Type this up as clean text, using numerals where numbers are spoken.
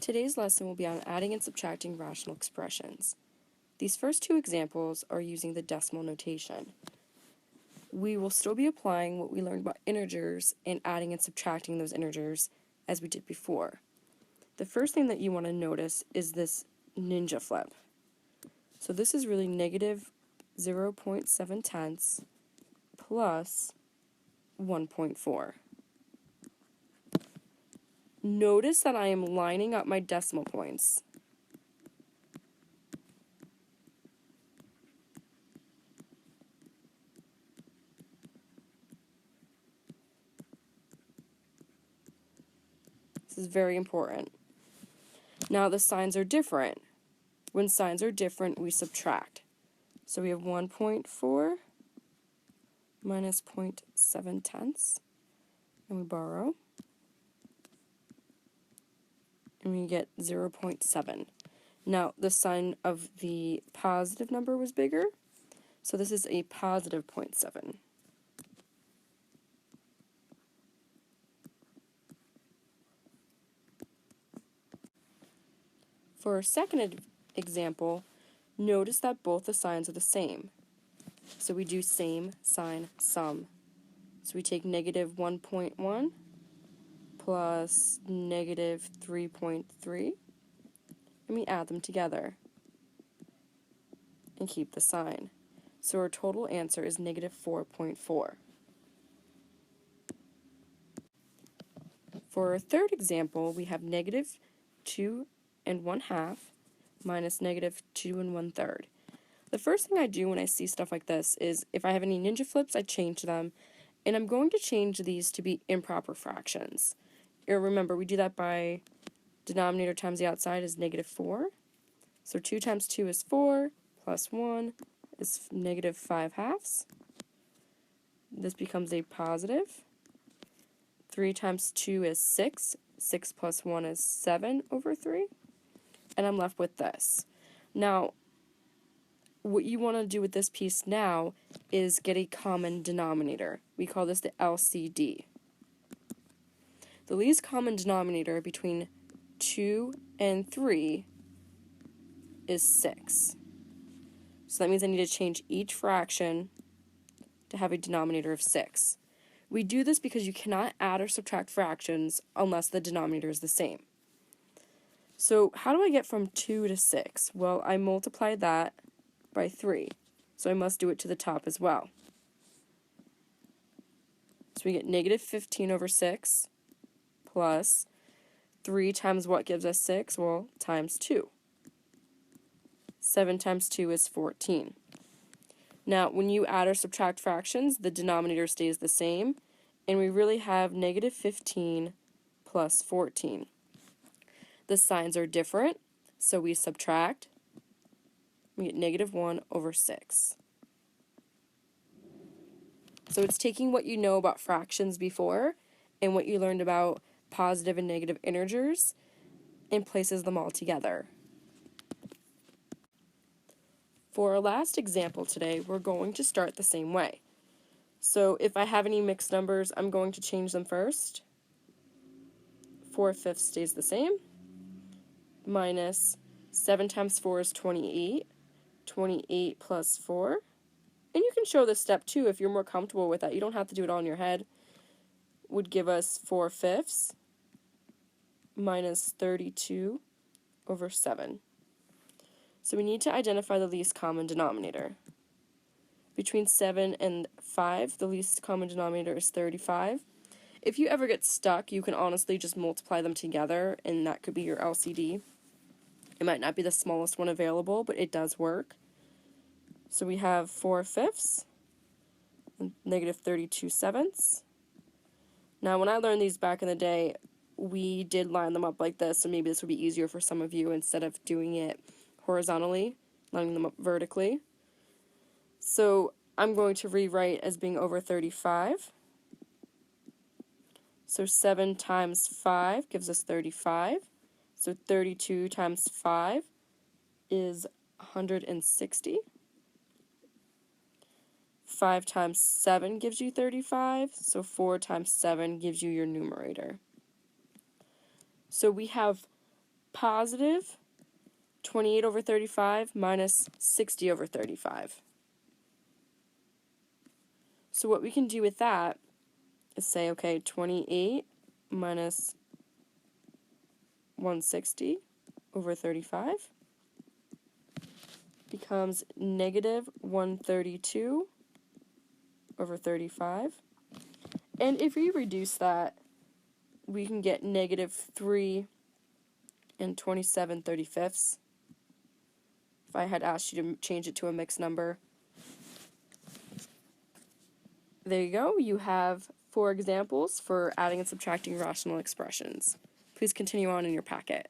Today's lesson will be on adding and subtracting rational expressions. These first two examples are using the decimal notation. We will still be applying what we learned about integers and adding and subtracting those integers as we did before. The first thing that you want to notice is this ninja flip. So this is really negative 0.7 tenths plus 1.4. Notice that I am lining up my decimal points. This is very important. Now the signs are different. When signs are different, we subtract. So we have 1.4 minus 0.7 tenths, and we borrow, and we get 0.7. Now the sign of the positive number was bigger, so this is a positive 0.7. For our second example, notice that both the signs are the same. So we do same sign sum. So we take negative 1.1 plus negative 3.3, and we add them together and keep the sign. So our total answer is negative 4.4. For our third example, we have negative 2 1/2 minus negative 2 1/3. The first thing I do when I see stuff like this is if I have any ninja flips, I change them, and I'm going to change these to be improper fractions. Remember, we do that by denominator times the outside is negative 4. So 2 times 2 is 4, plus 1 is negative 5/2. This becomes a positive. 3 times 2 is 6. 6 plus 1 is 7/3. And I'm left with this. Now, what you want to do with this piece now is get a common denominator. We call this the LCD. The least common denominator between 2 and 3 is 6. So that means I need to change each fraction to have a denominator of 6. We do this because you cannot add or subtract fractions unless the denominator is the same. So how do I get from 2 to 6? Well, I multiplied that by 3, so I must do it to the top as well. So we get negative 15/6 plus 3 times what gives us 6? Well, times 2. 7 times 2 is 14. Now, when you add or subtract fractions, the denominator stays the same, and we really have negative 15 plus 14. The signs are different, so we subtract. We get negative 1/6. So it's taking what you know about fractions before and what you learned about positive and negative integers and places them all together. For our last example today, we're going to start the same way. So if I have any mixed numbers, I'm going to change them first. 4/5 stays the same. Minus 7 times 4 is 28. 28 plus 4. And you can show this step too if you're more comfortable with that. You don't have to do it all in your head. Would give us 4/5 minus 32/7. So we need to identify the least common denominator. Between 7 and 5, the least common denominator is 35. If you ever get stuck, you can honestly just multiply them together, and that could be your LCD. It might not be the smallest one available, but it does work. So we have 4/5 and negative 32/7. Now, when I learned these back in the day, we did line them up like this, so maybe this would be easier for some of you instead of doing it horizontally, lining them up vertically. So I'm going to rewrite as being over 35. So 7 times 5 gives us 35. So 32 times 5 is 160. 5 times 7 gives you 35, so 4 times 7 gives you your numerator. So we have positive 28 over 35 minus 60 over 35. So what we can do with that is say, okay, 28 minus 160 over 35 becomes negative 132 over 35. And if we reduce that, we can get negative 3 and 27/35. If I had asked you to change it to a mixed number. There you go. You have 4 examples for adding and subtracting rational expressions. Please continue on in your packet.